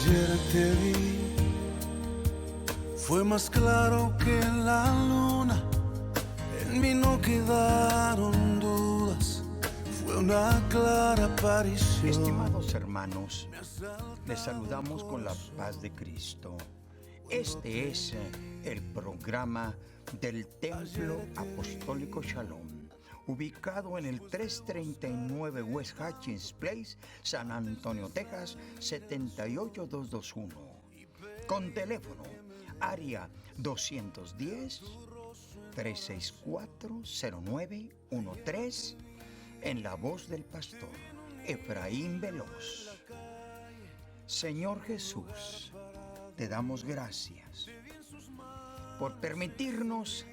Ayer te vi, fue más claro que la luna, en mí no quedaron dudas, fue una clara aparición. Estimados hermanos, les saludamos con la paz de Cristo. Este es el programa del Templo Apostólico Shalom, ubicado en el 339 West Hutchins Place, San Antonio, Texas, 78221. Con teléfono área 210-364-0913, en la voz del pastor Efraín Veloz. Señor Jesús, te damos gracias por permitirnos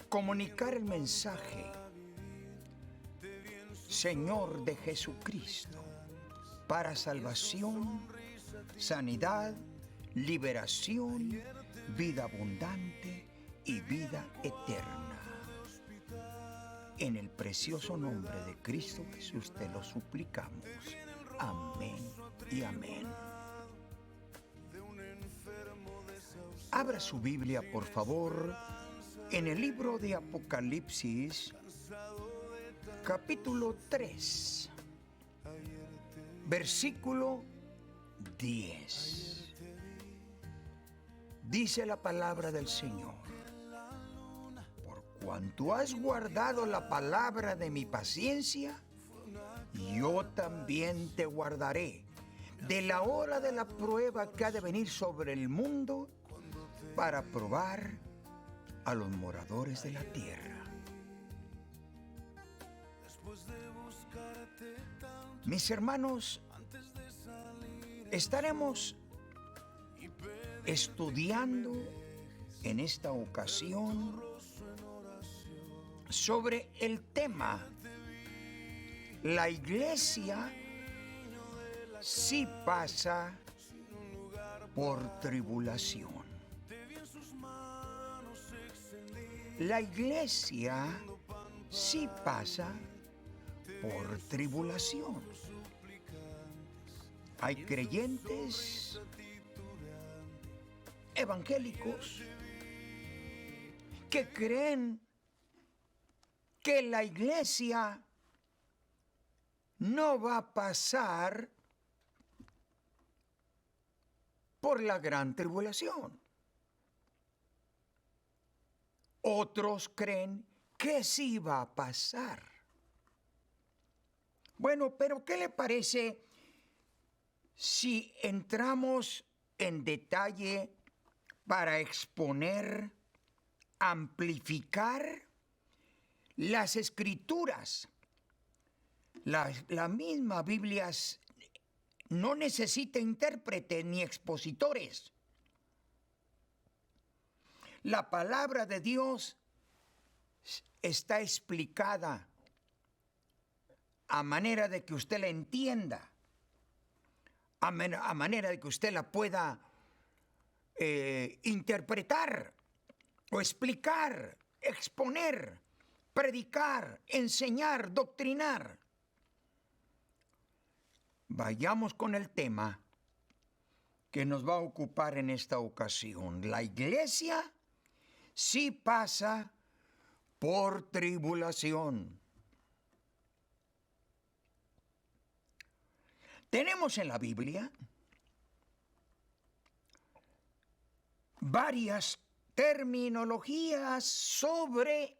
comunicar el mensaje, Señor, de Jesucristo, para salvación, sanidad, liberación, vida abundante y vida eterna. En el precioso nombre de Cristo Jesús te lo suplicamos. Amén y amén. Abra su Biblia, por favor, en el libro de Apocalipsis, capítulo 3, versículo 10. Dice la palabra del Señor: por cuanto has guardado la palabra de mi paciencia, yo también te guardaré de la hora de la prueba que ha de venir sobre el mundo para probar a los moradores de la tierra. Mis hermanos, estaremos estudiando en esta ocasión sobre el tema: la iglesia sí pasa por tribulación. La iglesia sí pasa por tribulación. Hay creyentes evangélicos que creen que la iglesia no va a pasar por la gran tribulación. Otros creen que sí va a pasar. Bueno, pero ¿qué le parece si entramos en detalle para exponer, amplificar las escrituras? La misma Biblia no necesita intérpretes ni expositores. La palabra de Dios está explicada a manera de que usted la entienda, a manera de que usted la pueda interpretar o explicar, exponer, predicar, enseñar, doctrinar. Vayamos con el tema que nos va a ocupar en esta ocasión. La iglesia sí pasa por tribulación. Tenemos en la Biblia varias terminologías sobre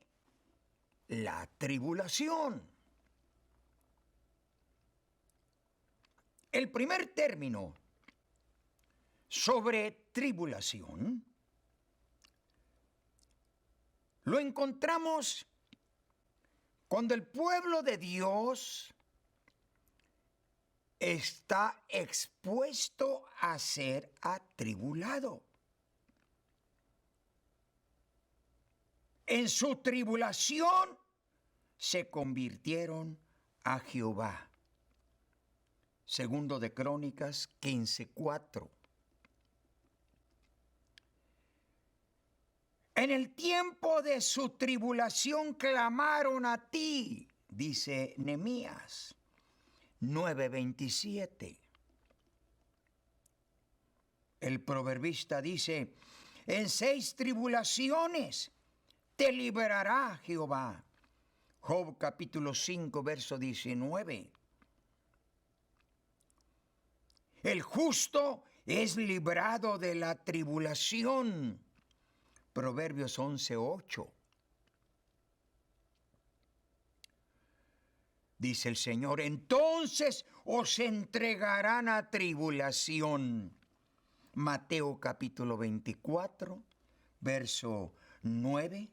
la tribulación. El primer término sobre tribulación lo encontramos cuando el pueblo de Dios está expuesto a ser atribulado. En su tribulación se convirtieron a Jehová. Segundo de Crónicas 15:4. En el tiempo de su tribulación clamaron a ti, dice Nehemías 9:27. El proverbista dice, en 6 tribulaciones te librará Jehová. Job capítulo 5, verso 19. El justo es librado de la tribulación. Proverbios 11:8. Dice el Señor, entonces os entregarán a tribulación. Mateo capítulo 24, verso 9.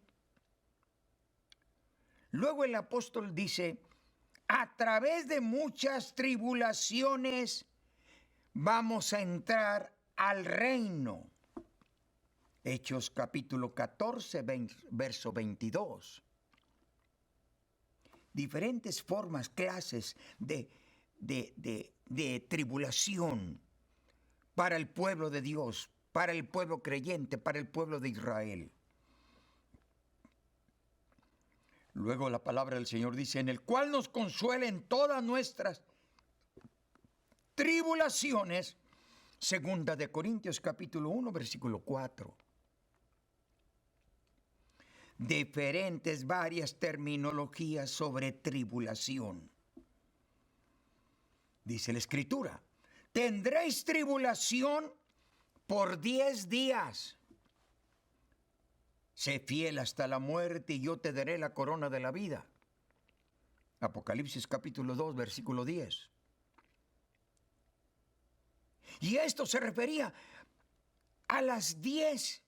Luego el apóstol dice, a través de muchas tribulaciones vamos a entrar al reino. Hechos capítulo 14, verso 22. Diferentes formas, clases de tribulación para el pueblo de Dios, para el pueblo creyente, para el pueblo de Israel. Luego la palabra del Señor dice, en el cual nos consuela en todas nuestras tribulaciones, segunda de Corintios capítulo 1, versículo 4. Diferentes, varias terminologías sobre tribulación. Dice la Escritura, tendréis tribulación por 10 días. Sé fiel hasta la muerte y yo te daré la corona de la vida. Apocalipsis capítulo 2, versículo 10. Y esto se refería a las 10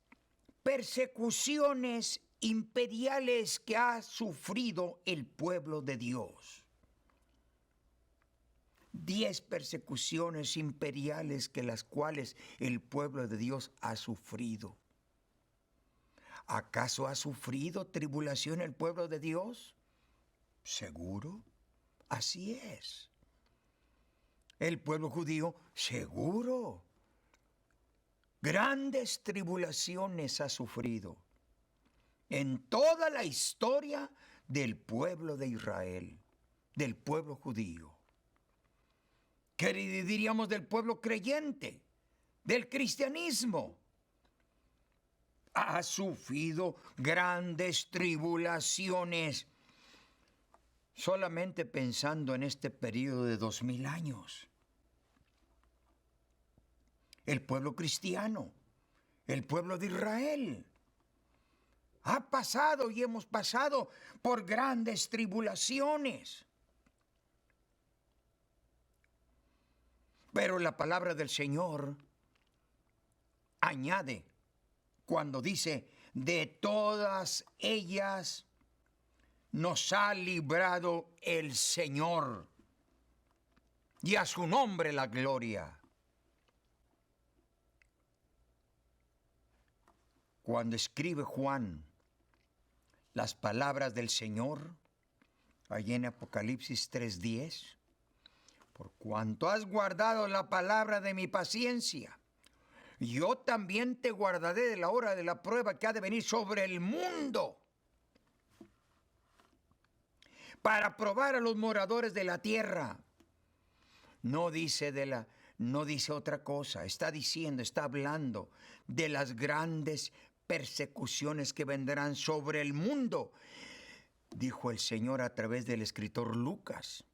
persecuciones imperiales que ha sufrido el pueblo de Dios. 10 persecuciones imperiales que las cuales el pueblo de Dios ha sufrido. ¿Acaso ha sufrido tribulación el pueblo de Dios? Seguro, así es. El pueblo judío, seguro, grandes tribulaciones ha sufrido en toda la historia del pueblo de Israel, del pueblo judío. ¿Qué diríamos del pueblo creyente, del cristianismo? Ha sufrido grandes tribulaciones, solamente pensando en este periodo de 2000 años. El pueblo cristiano, el pueblo de Israel, ha pasado y hemos pasado por grandes tribulaciones. Pero la palabra del Señor añade cuando dice, de todas ellas nos ha librado el Señor, y a su nombre la gloria. Cuando escribe Juan las palabras del Señor, allí en Apocalipsis 3:10, por cuanto has guardado la palabra de mi paciencia, yo también te guardaré de la hora de la prueba que ha de venir sobre el mundo, para probar a los moradores de la tierra. No dice otra cosa, está hablando de las grandes persecuciones que vendrán sobre el mundo. Dijo el Señor a través del escritor Lucas,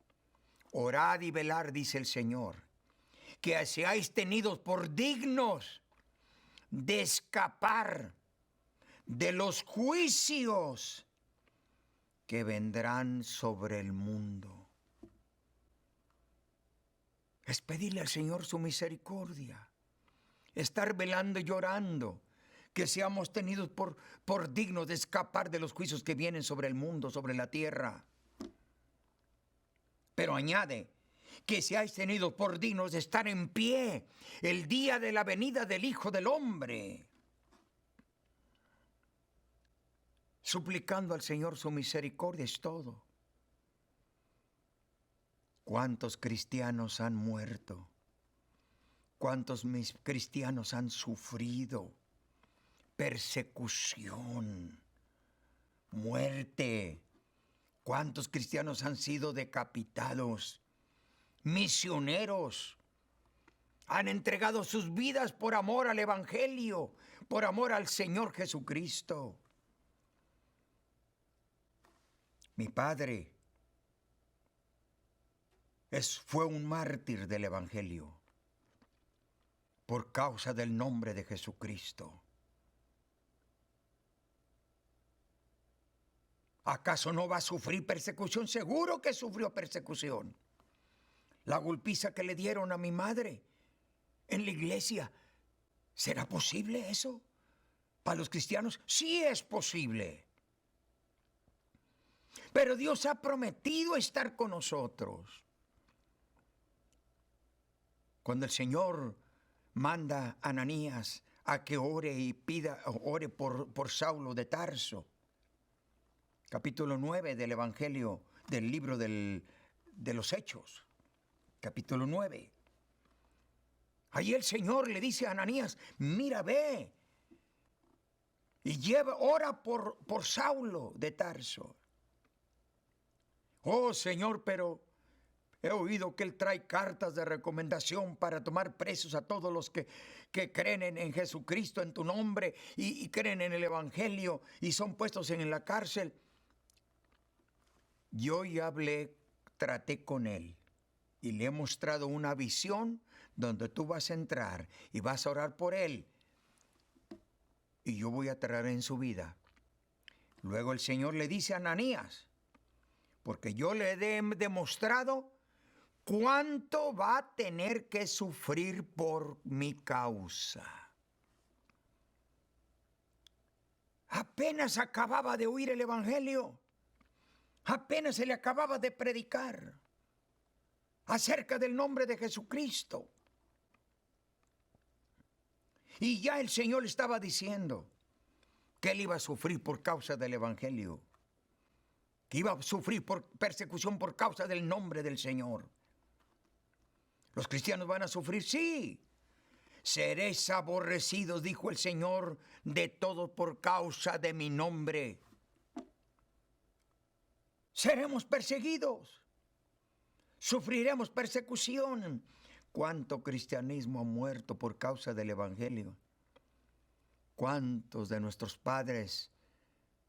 orad y velad, dice el Señor, que seáis tenidos por dignos de escapar de los juicios que vendrán sobre el mundo. Es pedirle al Señor su misericordia, estar velando y llorando, que seamos tenidos por dignos de escapar de los juicios que vienen sobre el mundo, sobre la tierra. Pero añade, que seáis tenidos por dignos de estar en pie el día de la venida del Hijo del Hombre. Suplicando al Señor su misericordia es todo. ¿Cuántos cristianos han muerto? ¿Cuántos cristianos han sufrido persecución, muerte? ¿Cuántos cristianos han sido decapitados? Misioneros Han entregado sus vidas por amor al Evangelio, por amor al Señor Jesucristo. Mi padre fue un mártir del Evangelio por causa del nombre de Jesucristo. ¿Acaso no va a sufrir persecución? Seguro que sufrió persecución. La golpiza que le dieron a mi madre en la iglesia, ¿será posible eso? Para los cristianos sí es posible. Pero Dios ha prometido estar con nosotros. Cuando el Señor manda a Ananías a que ore por Saulo de Tarso, capítulo 9 del Evangelio, del libro de los Hechos, capítulo 9. Allí el Señor le dice a Ananías, mira, ve y ora por Saulo de Tarso. Oh Señor, pero he oído que Él trae cartas de recomendación para tomar presos a todos los que creen en Jesucristo, en tu nombre, y creen en el Evangelio, y son puestos en la cárcel. Yo ya traté con Él, y le he mostrado una visión donde tú vas a entrar y vas a orar por Él, y yo voy a traer en su vida. Luego el Señor le dice a Ananías, porque yo le he demostrado cuánto va a tener que sufrir por mi causa. Apenas acababa de oír el Evangelio, apenas se le acababa de predicar acerca del nombre de Jesucristo. Y ya el Señor le estaba diciendo que Él iba a sufrir por causa del Evangelio, que iba a sufrir persecución por causa del nombre del Señor. ¿Los cristianos van a sufrir? Sí. Seréis aborrecidos, dijo el Señor, de todos por causa de mi nombre. Seremos perseguidos. Sufriremos persecución. ¿Cuánto cristianismo ha muerto por causa del Evangelio? ¿Cuántos de nuestros padres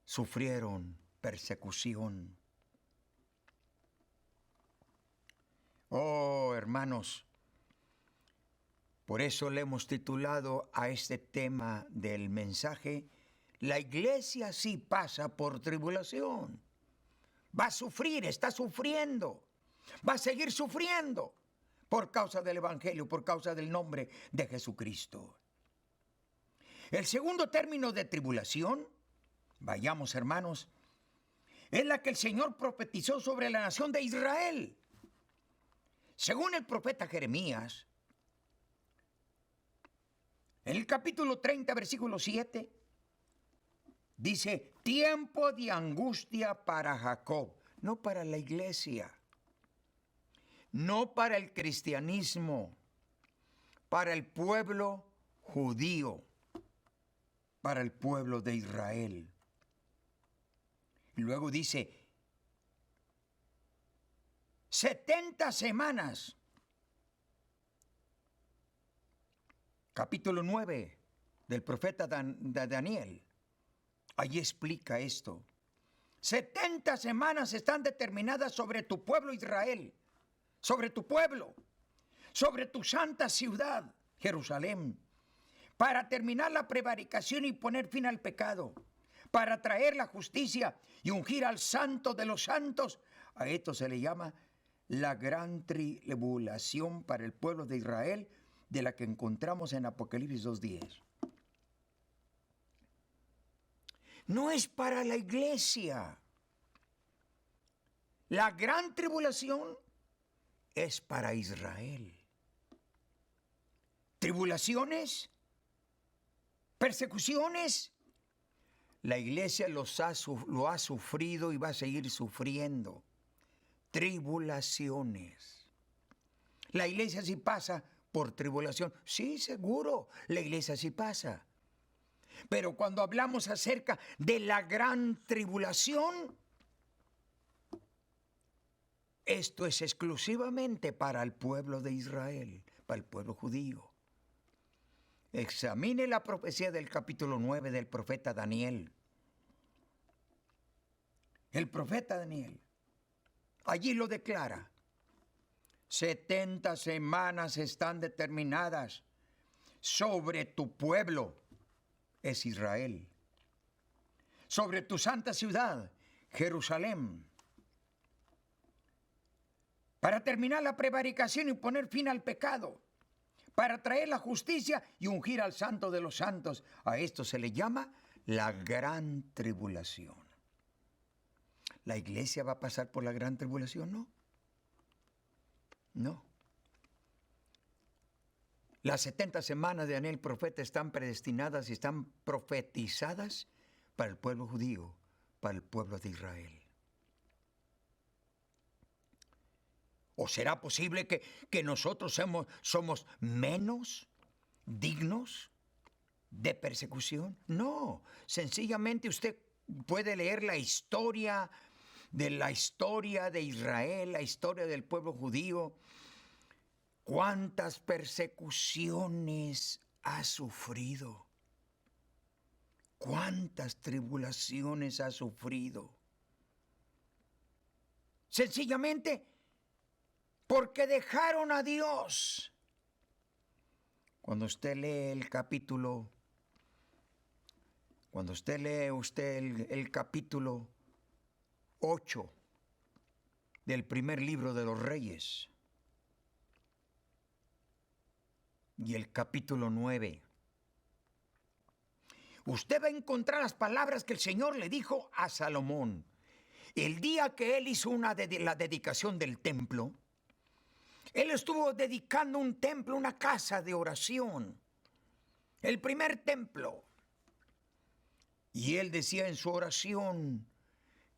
sufrieron persecución? Oh, hermanos, por eso le hemos titulado a este tema del mensaje, la iglesia sí pasa por tribulación. Va a sufrir, está sufriendo, va a seguir sufriendo por causa del Evangelio, por causa del nombre de Jesucristo. El segundo término de tribulación, vayamos hermanos, es la que el Señor profetizó sobre la nación de Israel. Según el profeta Jeremías, en el capítulo 30, versículo 7, dice, tiempo de angustia para Jacob, no para la iglesia, no para el cristianismo, para el pueblo judío, para el pueblo de Israel. Y luego dice, 70 semanas. Capítulo 9 del profeta Daniel. Allí explica esto. 70 semanas están determinadas sobre tu pueblo Israel, sobre tu pueblo, sobre tu santa ciudad, Jerusalén, para terminar la prevaricación y poner fin al pecado, para traer la justicia y ungir al santo de los santos. A esto se le llama la gran tribulación para el pueblo de Israel, de la que encontramos en Apocalipsis 2:10. No es para la iglesia. La gran tribulación es para Israel. Tribulaciones, persecuciones, la iglesia lo ha sufrido y va a seguir sufriendo. Tribulaciones. La iglesia sí pasa por tribulación. Sí, seguro, la iglesia sí pasa. Pero cuando hablamos acerca de la gran tribulación, esto es exclusivamente para el pueblo de Israel, para el pueblo judío. Examine la profecía del capítulo 9 del profeta Daniel. El profeta Daniel, allí lo declara. 70 semanas están determinadas sobre tu pueblo, es Israel. Sobre tu santa ciudad, Jerusalén. Para terminar la prevaricación y poner fin al pecado. Para traer la justicia y ungir al santo de los santos. A esto se le llama la gran tribulación. ¿La iglesia va a pasar por la gran tribulación? No. No. Las 70 semanas de Daniel profeta están predestinadas y están profetizadas para el pueblo judío, para el pueblo de Israel. ¿O será posible que nosotros somos menos dignos de persecución? No, sencillamente usted puede leer la historia de Israel, la historia del pueblo judío. ¿Cuántas persecuciones ha sufrido? ¿Cuántas tribulaciones ha sufrido? Sencillamente porque dejaron a Dios. Cuando usted lee el capítulo, el capítulo 8 del primer libro de los Reyes y el capítulo 9, usted va a encontrar las palabras que el Señor le dijo a Salomón. El día que él hizo la dedicación del templo, él estuvo dedicando un templo, una casa de oración, el primer templo. Y él decía en su oración,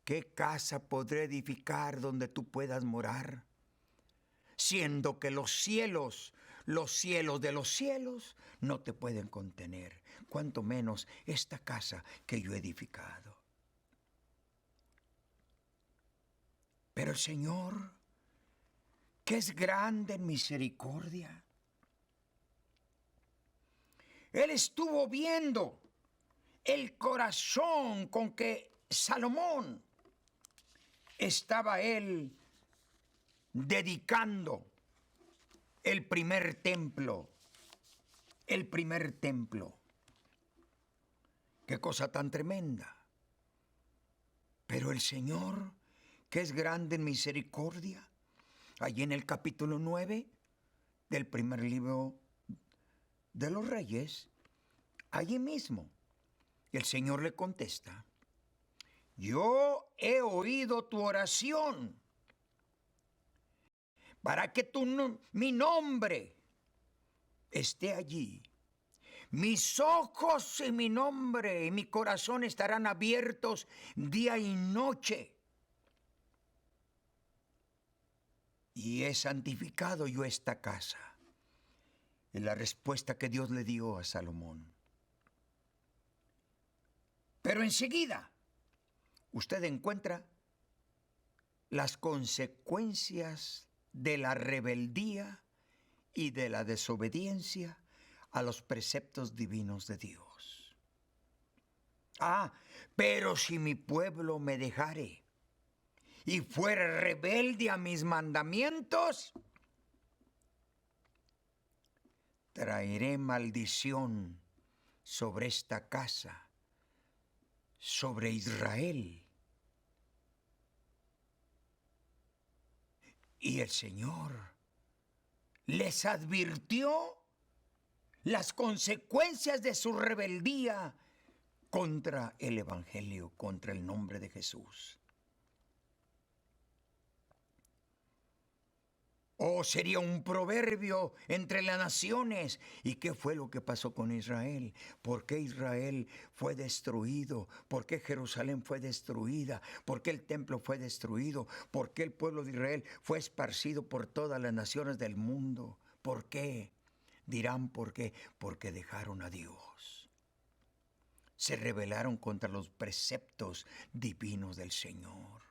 ¿qué casa podré edificar donde tú puedas morar? Siendo que los cielos de los cielos no te pueden contener, cuanto menos esta casa que yo he edificado. Pero el Señor, que es grande en misericordia, Él estuvo viendo el corazón con que Salomón estaba él dedicando el primer templo. El primer templo. Qué cosa tan tremenda. Pero el Señor, que es grande en misericordia, allí en el capítulo 9 del primer libro de los Reyes, allí mismo, el Señor le contesta, yo he oído tu oración para que mi nombre esté allí. Mis ojos y mi nombre y mi corazón estarán abiertos día y noche. Y he santificado yo esta casa. Es la respuesta que Dios le dio a Salomón. Pero enseguida usted encuentra las consecuencias de la rebeldía y de la desobediencia a los preceptos divinos de Dios. Pero si mi pueblo me dejare y fuera rebelde a mis mandamientos, traeré maldición sobre esta casa, sobre Israel. Y el Señor les advirtió las consecuencias de su rebeldía contra el Evangelio, contra el nombre de Jesús. Sería un proverbio entre las naciones. ¿Y qué fue lo que pasó con Israel? ¿Por qué Israel fue destruido? ¿Por qué Jerusalén fue destruida? ¿Por qué el templo fue destruido? ¿Por qué el pueblo de Israel fue esparcido por todas las naciones del mundo? ¿Por qué? Dirán, ¿por qué? Porque dejaron a Dios. Se rebelaron contra los preceptos divinos del Señor.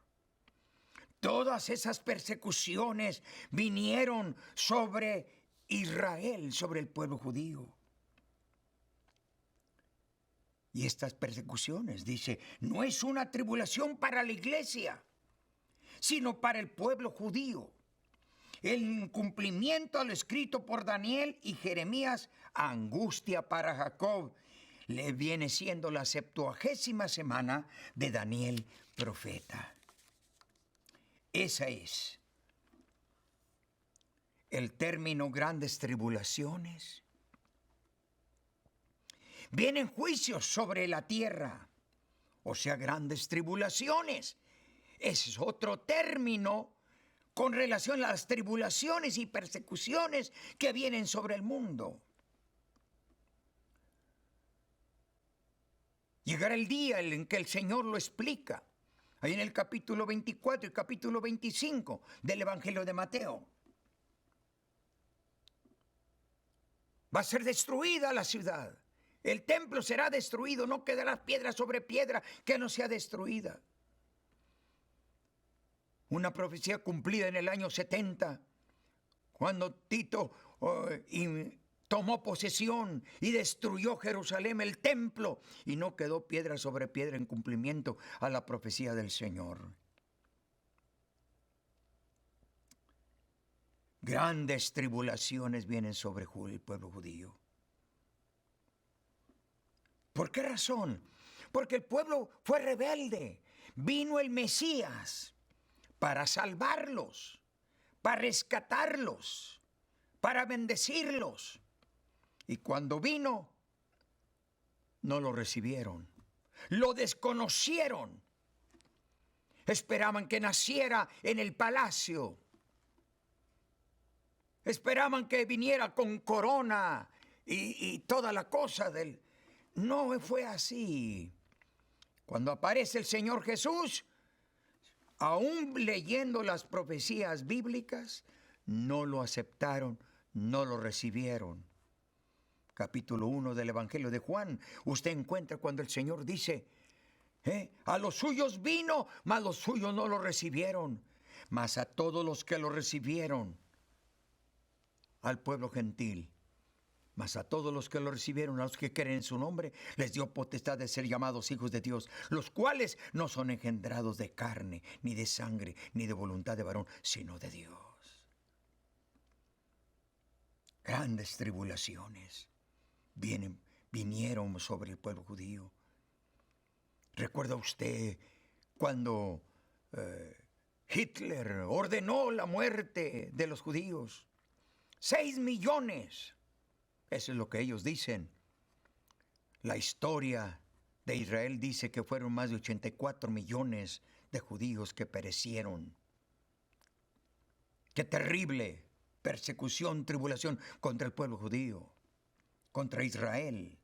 Todas esas persecuciones vinieron sobre Israel sobre el pueblo judío. Y estas persecuciones, dice, no es una tribulación para la iglesia, sino para el pueblo judío. El incumplimiento a lo escrito por Daniel y Jeremías, angustia para Jacob, le viene siendo la 70ª semana de Daniel profeta. Esa es el término grandes tribulaciones. Vienen juicios sobre la tierra, o sea, grandes tribulaciones. Ese es otro término con relación a las tribulaciones y persecuciones que vienen sobre el mundo. Llegará el día en que el Señor lo explica, ahí en el capítulo 24 y capítulo 25 del Evangelio de Mateo. Va a ser destruida la ciudad. El templo será destruido, no quedará piedra sobre piedra que no sea destruida. Una profecía cumplida en el año 70, cuando Tito tomó posesión y destruyó Jerusalén, el templo, y no quedó piedra sobre piedra en cumplimiento a la profecía del Señor. Grandes tribulaciones vienen sobre el pueblo judío. ¿Por qué razón? Porque el pueblo fue rebelde. Vino el Mesías para salvarlos, para rescatarlos, para bendecirlos. Y cuando vino, no lo recibieron. Lo desconocieron. Esperaban que naciera en el palacio. Esperaban que viniera con corona y toda la cosa del... No fue así. Cuando aparece el Señor Jesús, aún leyendo las profecías bíblicas, no lo aceptaron, no lo recibieron. Capítulo 1 del Evangelio de Juan, usted encuentra cuando el Señor dice, a los suyos vino, mas los suyos no lo recibieron. Mas a todos los que lo recibieron, al pueblo gentil, mas a todos los que lo recibieron, a los que creen en su nombre, les dio potestad de ser llamados hijos de Dios, los cuales no son engendrados de carne, ni de sangre, ni de voluntad de varón, sino de Dios. Grandes tribulaciones vinieron sobre el pueblo judío. ¿Recuerda usted cuando Hitler ordenó la muerte de los judíos? 6 millones. Eso es lo que ellos dicen. La historia de Israel dice que fueron más de 84 millones de judíos que perecieron. Qué terrible persecución, tribulación contra el pueblo judío, contra Israel.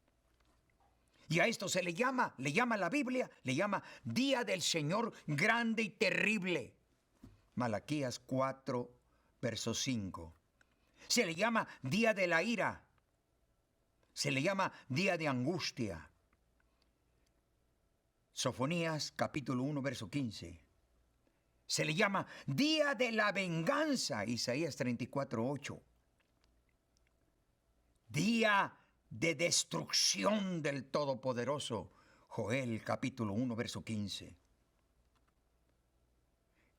Y a esto se le llama la Biblia, le llama Día del Señor grande y terrible. Malaquías 4, verso 5. Se le llama Día de la ira. Se le llama día de angustia. Sofonías capítulo 1, verso 15. Se le llama día de la venganza. Isaías 34, 8. Día de destrucción del Todopoderoso. Joel capítulo 1, verso 15.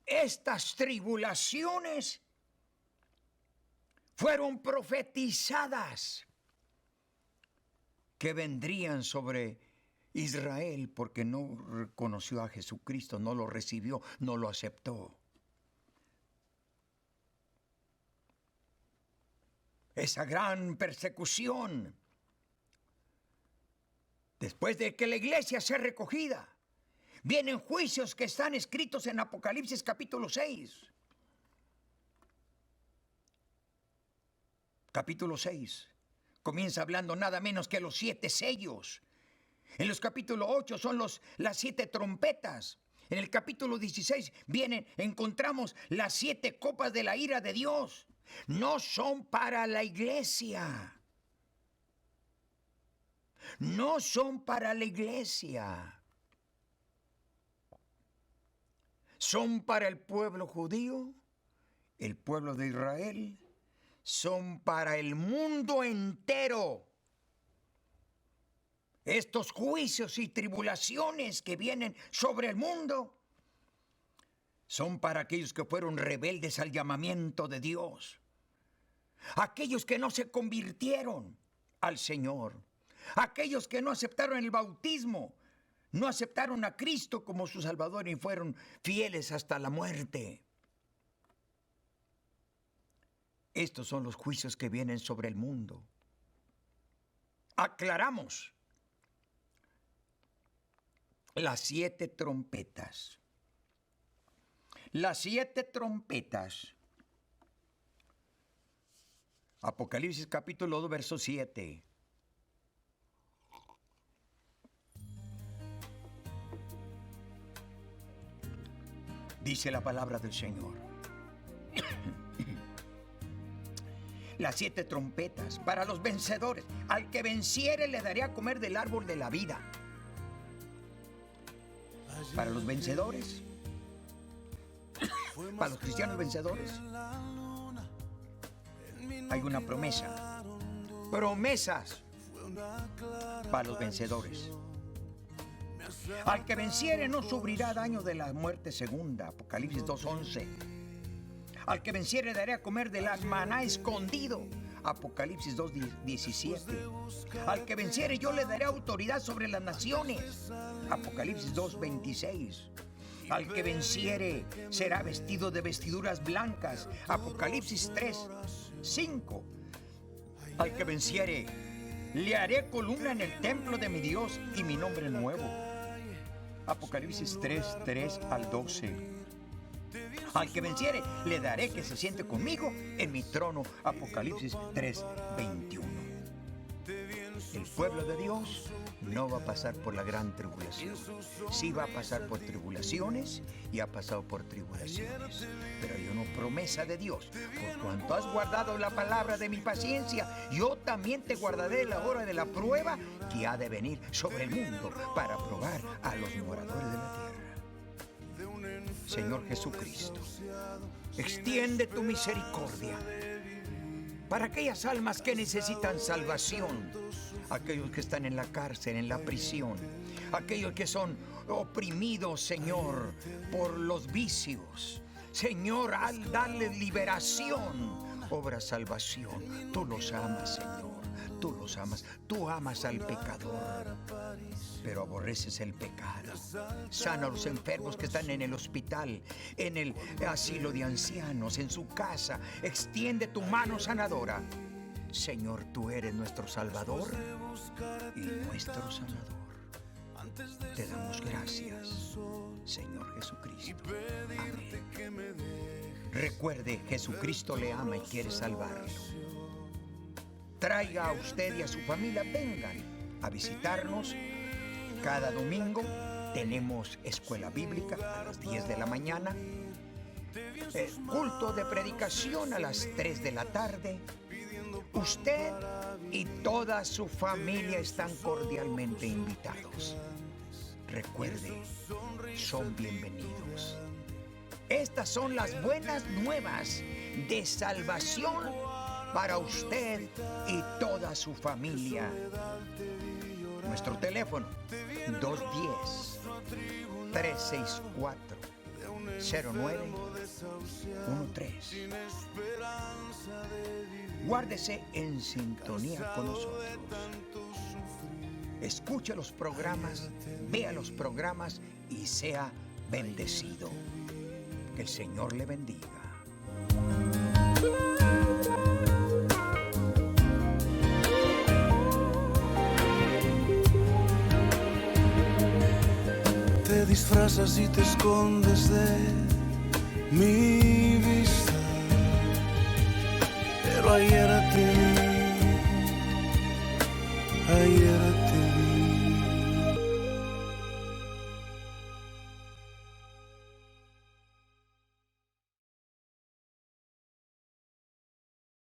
Estas tribulaciones fueron profetizadas que vendrían sobre Israel porque no reconoció a Jesucristo, no lo recibió, no lo aceptó. Esa gran persecución, después de que la iglesia sea recogida, vienen juicios que están escritos en Apocalipsis capítulo 6. Capítulo 6. Comienza hablando nada menos que los 7 sellos. En los capítulos 8 son las 7 trompetas. En el capítulo 16 encontramos las 7 copas de la ira de Dios. No son para la iglesia. No son para la iglesia. Son para el pueblo judío, el pueblo de Israel, son para el mundo entero. Estos juicios y tribulaciones que vienen sobre el mundo son para aquellos que fueron rebeldes al llamamiento de Dios, aquellos que no se convirtieron al Señor, aquellos que no aceptaron el bautismo, no aceptaron a Cristo como su Salvador y fueron fieles hasta la muerte. Estos son los juicios que vienen sobre el mundo. Aclaramos las 7 trompetas. Las 7 trompetas. Apocalipsis capítulo 2, verso 7. Dice la palabra del Señor. Las 7 trompetas para los vencedores. Al que venciere le daré a comer del árbol de la vida. Para los vencedores. Para los cristianos vencedores. Hay una promesa. Promesas para los vencedores. Al que venciere no sufrirá daño de la muerte segunda. Apocalipsis 2:11. Al que venciere daré a comer del maná escondido. Apocalipsis 2:17. Al que venciere yo le daré autoridad sobre las naciones. Apocalipsis 2:26. Al que venciere será vestido de vestiduras blancas. Apocalipsis 3:5. Al que venciere le haré columna en el templo de mi Dios y mi nombre nuevo. Apocalipsis 3:3 al 12. Al que venciere le daré que se siente conmigo en mi trono. Apocalipsis 3:21. El pueblo de Dios no va a pasar por la gran tribulación. Sí va a pasar por tribulaciones y ha pasado por tribulaciones. Pero hay una promesa de Dios. Por cuanto has guardado la palabra de mi paciencia, yo también te guardaré la hora de la prueba que ha de venir sobre el mundo para probar a los moradores de la tierra. Señor Jesucristo, extiende tu misericordia para aquellas almas que necesitan salvación, aquellos que están en la cárcel, en la prisión, aquellos que son oprimidos, Señor, por los vicios. Señor, al darles liberación, obra salvación. Tú los amas, Señor. Tú los amas. Tú amas al pecador, pero aborreces el pecado. Sana a los enfermos que están en el hospital, en el asilo de ancianos, en su casa. Extiende tu mano sanadora. Señor, tú eres nuestro Salvador y nuestro sanador. Te damos gracias, Señor Jesucristo. Amén. Recuerde, Jesucristo le ama y quiere salvarlo. Traiga a usted y a su familia, vengan a visitarnos. Cada domingo tenemos escuela bíblica a las 10 de la mañana, culto de predicación a las 3 de la tarde. Usted y toda su familia están cordialmente invitados. Recuerde, son bienvenidos. Estas son las buenas nuevas de salvación para usted y toda su familia. Nuestro teléfono 210-364-0913. Guárdese en sintonía con nosotros. Escuche los programas, vea los programas y sea bendecido. Que el Señor le bendiga. Te disfrazas y te escondes de mi vista, pero ayer a ti